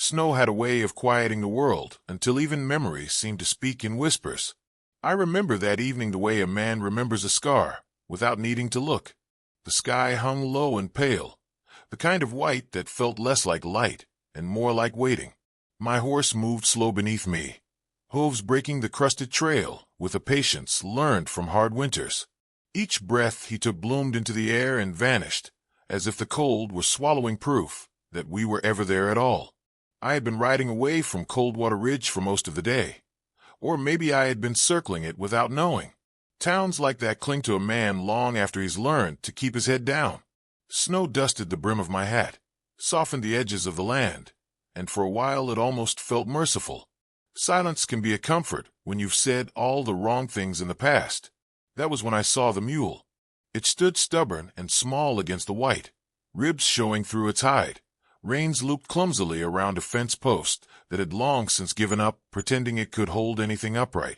Snow had a way of quieting the world until even memory seemed to speak in whispers. I remember that evening the way a man remembers a scar, without needing to look. The sky hung low and pale, the kind of white that felt less like light and more like waiting. My horse moved slow beneath me, hooves breaking the crusted trail with a patience learned from hard winters. Each breath he took bloomed into the air and vanished, as if the cold were swallowing proof that we were ever there at all. I had been riding away from Coldwater Ridge for most of the day, or maybe I had been circling it without knowing. Towns like that cling to a man long after he's learned to keep his head down. Snow dusted the brim of my hat, softened the edges of the land, and for a while it almost felt merciful. Silence can be a comfort when you've said all the wrong things in the past. That was when I saw the mule. It stood stubborn and small against the white, ribs showing through its hide, reins looped clumsily around a fence post that had long since given up pretending it could hold anything upright.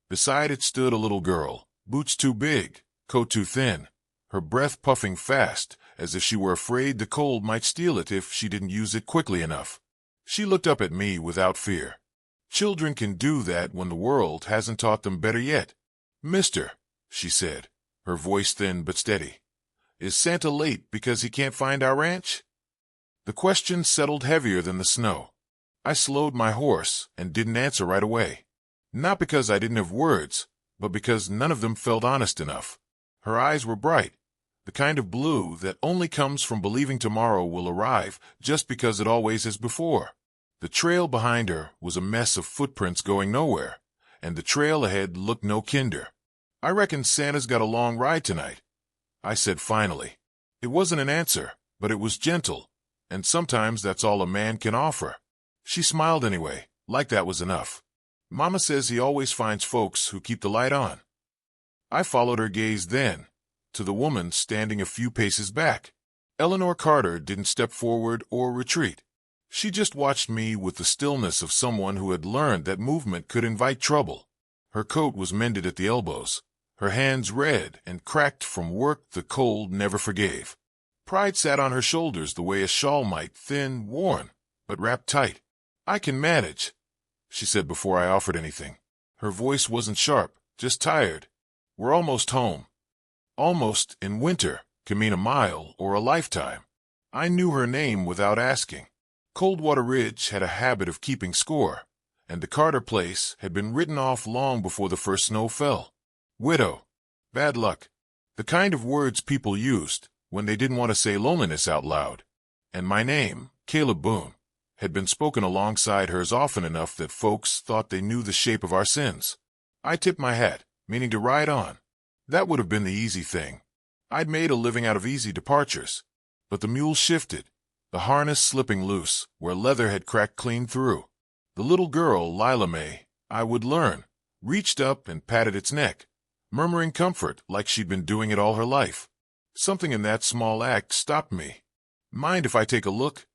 Beside it stood a little girl, boots too big, coat too thin, her breath puffing fast as if she were afraid the cold might steal it if she didn't use it quickly enough. She looked up at me without fear. Children can do that when the world hasn't taught them better yet. "Mister," she said, her voice thin but steady, "is Santa late because he can't find our ranch?" The question settled heavier than the snow. I slowed my horse and didn't answer right away. Not because I didn't have words, but because none of them felt honest enough. Her eyes were bright, the kind of blue that only comes from believing tomorrow will arrive just because it always has before. The trail behind her was a mess of footprints going nowhere, and the trail ahead looked no kinder. "I reckon Santa's got a long ride tonight," I said finally. It wasn't an answer, but it was gentle, and sometimes that's all a man can offer. She smiled anyway, like that was enough. "Mama says he always finds folks who keep the light on." I followed her gaze then, to the woman standing a few paces back. Eleanor Carter didn't step forward or retreat. She just watched me with the stillness of someone who had learned that movement could invite trouble. Her coat was mended at the elbows, her hands red and cracked from work the cold never forgave. Pride sat on her shoulders the way a shawl might, thin, worn, but wrapped tight. "I can manage," she said before I offered anything. Her voice wasn't sharp, just tired. "We're almost home." Almost in winter can mean a mile or a lifetime. I knew her name without asking. Coldwater Ridge had a habit of keeping score, and the Carter place had been written off long before the first snow fell. Widow. Bad luck. The kind of words people used when they didn't want to say loneliness out loud. And my name, Caleb Boone, had been spoken alongside hers often enough that folks thought they knew the shape of our sins. I tipped my hat, meaning to ride on. That would have been the easy thing. I'd made a living out of easy departures. But the mule shifted, the harness slipping loose where leather had cracked clean through. The little girl, Lila Mae, I would learn, reached up and patted its neck, murmuring comfort like she'd been doing it all her life. Something in that small act stopped me. "Mind if I take a look?"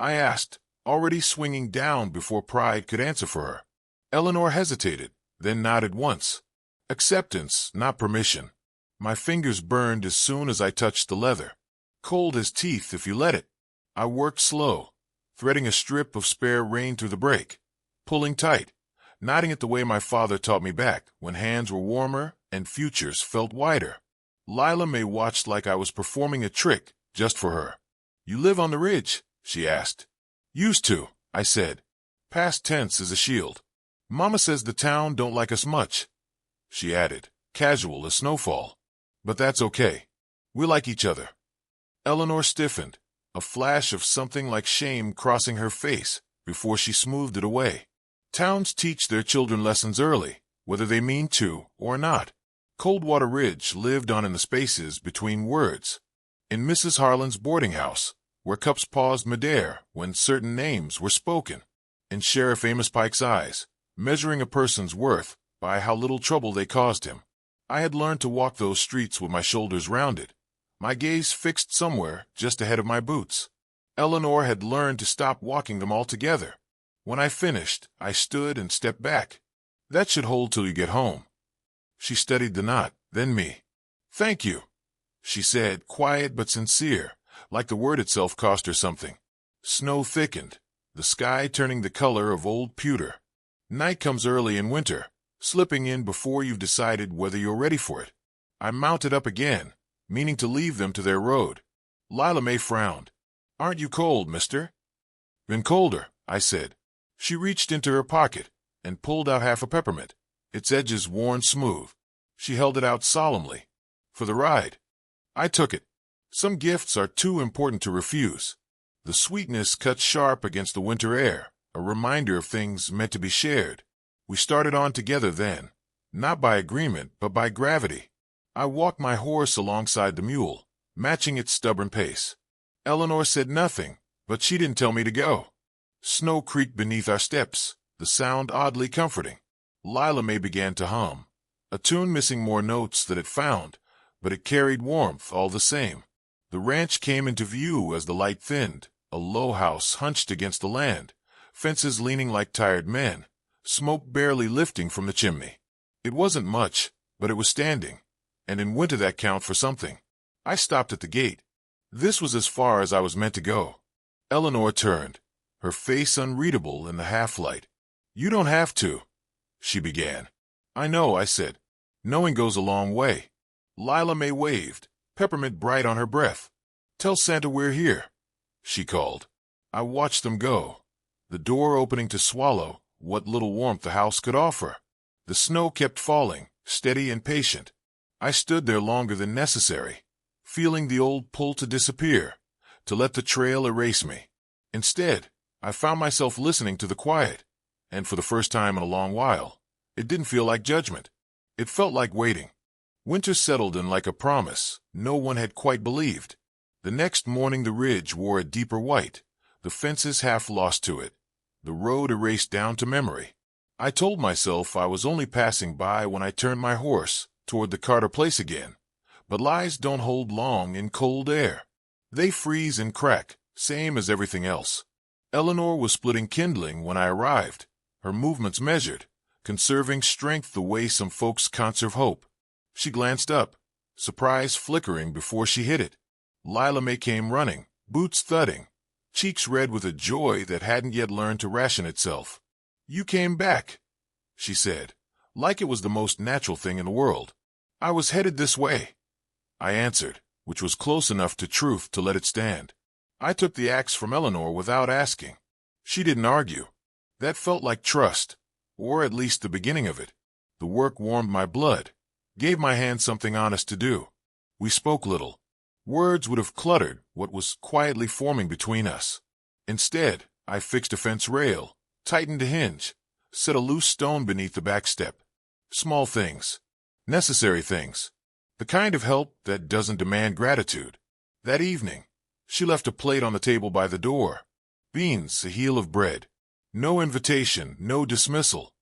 I asked, already swinging down before pride could answer for her. Eleanor hesitated, then nodded once. Acceptance, not permission. My fingers burned as soon as I touched the leather. Cold as teeth if you let it. I worked slow, threading a strip of spare rein through the brake, pulling tight, nodding it the way my father taught me back when hands were warmer and futures felt wider. Lila Mae watched like I was performing a trick just for her. "You live on the ridge?" she asked. "Used to," I said. Past tense as a shield. "Mama says the town don't like us much," she added, casual as snowfall. "But that's okay. We like each other." Eleanor stiffened, a flash of something like shame crossing her face before she smoothed it away. Towns teach their children lessons early, whether they mean to or not. Coldwater Ridge lived on in the spaces between words. In Mrs. Harlan's boarding house, where cups paused midair when certain names were spoken. In Sheriff Amos Pike's eyes, measuring a person's worth by how little trouble they caused him. I had learned to walk those streets with my shoulders rounded, my gaze fixed somewhere just ahead of my boots. Eleanor had learned to stop walking them altogether. When I finished, I stood and stepped back. "That should hold till you get home." She studied the knot, then me. "Thank you," she said, quiet but sincere, like the word itself cost her something. Snow thickened, the sky turning the color of old pewter. Night comes early in winter, slipping in before you've decided whether you're ready for it. I mounted up again, meaning to leave them to their road. Lila May frowned. "Aren't you cold, mister?" "Been colder," I said. She reached into her pocket and pulled out half a peppermint, its edges worn smooth. She held it out solemnly. "For the ride." I took it. Some gifts are too important to refuse. The sweetness cut sharp against the winter air, a reminder of things meant to be shared. We started on together then, not by agreement, but by gravity. I walked my horse alongside the mule, matching its stubborn pace. Eleanor said nothing, but she didn't tell me to go. Snow creaked beneath our steps, the sound oddly comforting. Lila May began to hum, a tune missing more notes than it found, but it carried warmth all the same. The ranch came into view as the light thinned, a low house hunched against the land, fences leaning like tired men, smoke barely lifting from the chimney. It wasn't much, but it was standing, and in winter that counted for something. I stopped at the gate. This was as far as I was meant to go. Eleanor turned, her face unreadable in the half-light. "You don't have to," she began. "I know," I said. "Knowing goes a long way." Lila May waved, peppermint bright on her breath. "Tell Santa we're here," she called. I watched them go, the door opening to swallow what little warmth the house could offer. The snow kept falling, steady and patient. I stood there longer than necessary, feeling the old pull to disappear, to let the trail erase me. Instead, I found myself listening to the quiet, and for the first time in a long while, it didn't feel like judgment. It felt like waiting. Winter settled in like a promise no one had quite believed. The next morning the ridge wore a deeper white, the fences half lost to it, the road erased down to memory. I told myself I was only passing by when I turned my horse toward the Carter place again, but lies don't hold long in cold air. They freeze and crack, same as everything else. Eleanor was splitting kindling when I arrived, her movements measured, conserving strength the way some folks conserve hope. She glanced up, surprise flickering before she hit it. Lila May came running, boots thudding, cheeks red with a joy that hadn't yet learned to ration itself. "You came back," she said, like it was the most natural thing in the world. "I was headed this way," I answered, which was close enough to truth to let it stand. I took the axe from Eleanor without asking. She didn't argue. That felt like trust, or at least the beginning of it. The work warmed my blood, gave my hands something honest to do. We spoke little. Words would have cluttered what was quietly forming between us. Instead, I fixed a fence rail, tightened a hinge, set a loose stone beneath the back step. Small things. Necessary things. The kind of help that doesn't demand gratitude. That evening, she left a plate on the table by the door. Beans, a heel of bread. No invitation, no dismissal.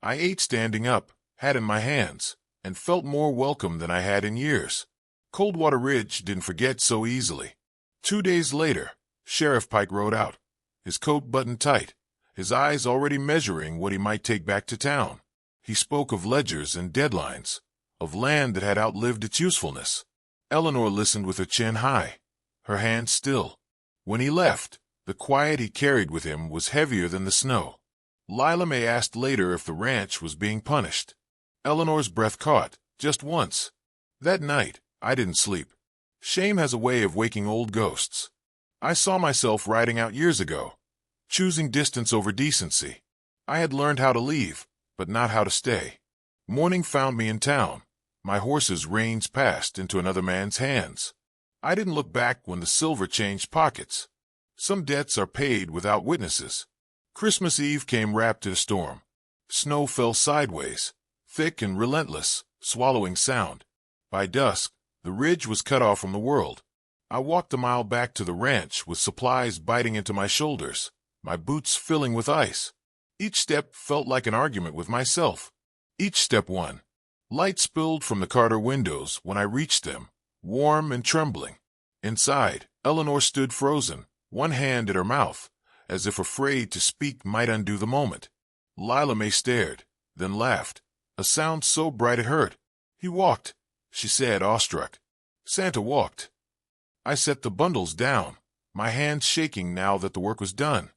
I ate standing up, hat in my hands, and felt more welcome than I had in years. Coldwater Ridge didn't forget so easily. 2 days later, Sheriff Pike rode out, his coat buttoned tight, his eyes already measuring what he might take back to town. He spoke of ledgers and deadlines, of land that had outlived its usefulness. Eleanor listened with her chin high, her hands still. When he left, the quiet he carried with him was heavier than the snow. Lila May asked later if the ranch was being punished. Eleanor's breath caught, just once. That night, I didn't sleep. Shame has a way of waking old ghosts. I saw myself riding out years ago, choosing distance over decency. I had learned how to leave, but not how to stay. Morning found me in town, my horse's reins passed into another man's hands. I didn't look back when the silver changed pockets. Some debts are paid without witnesses. Christmas Eve came wrapped in a storm. Snow fell sideways, thick and relentless, swallowing sound. By dusk, the ridge was cut off from the world. I walked a mile back to the ranch with supplies biting into my shoulders, my boots filling with ice. Each step felt like an argument with myself. Each step won. Light spilled from the Carter windows when I reached them, warm and trembling. Inside, Eleanor stood frozen, one hand at her mouth, as if afraid to speak might undo the moment. Lila May stared, then laughed, a sound so bright it hurt. "He walked," she said, awestruck. "Santa walked." I set the bundles down, my hands shaking now that the work was done.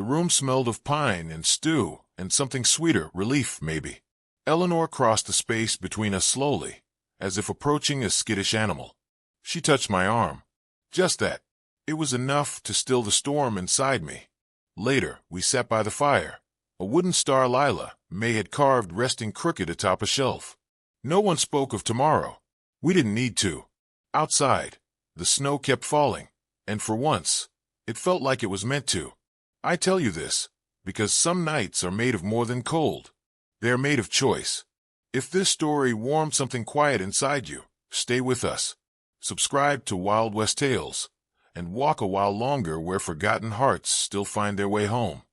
The room smelled of pine and stew and something sweeter, relief maybe. Eleanor crossed the space between us slowly, as if approaching a skittish animal. She touched my arm. Just that. It was enough to still the storm inside me. Later, we sat by the fire. A wooden star Lila May had carved resting crooked atop a shelf. No one spoke of tomorrow. We didn't need to. Outside, the snow kept falling, and for once, it felt like it was meant to. I tell you this, because some nights are made of more than cold. They're made of choice. If this story warmed something quiet inside you, stay with us. Subscribe to Wild West Tales, and walk a while longer where forgotten hearts still find their way home.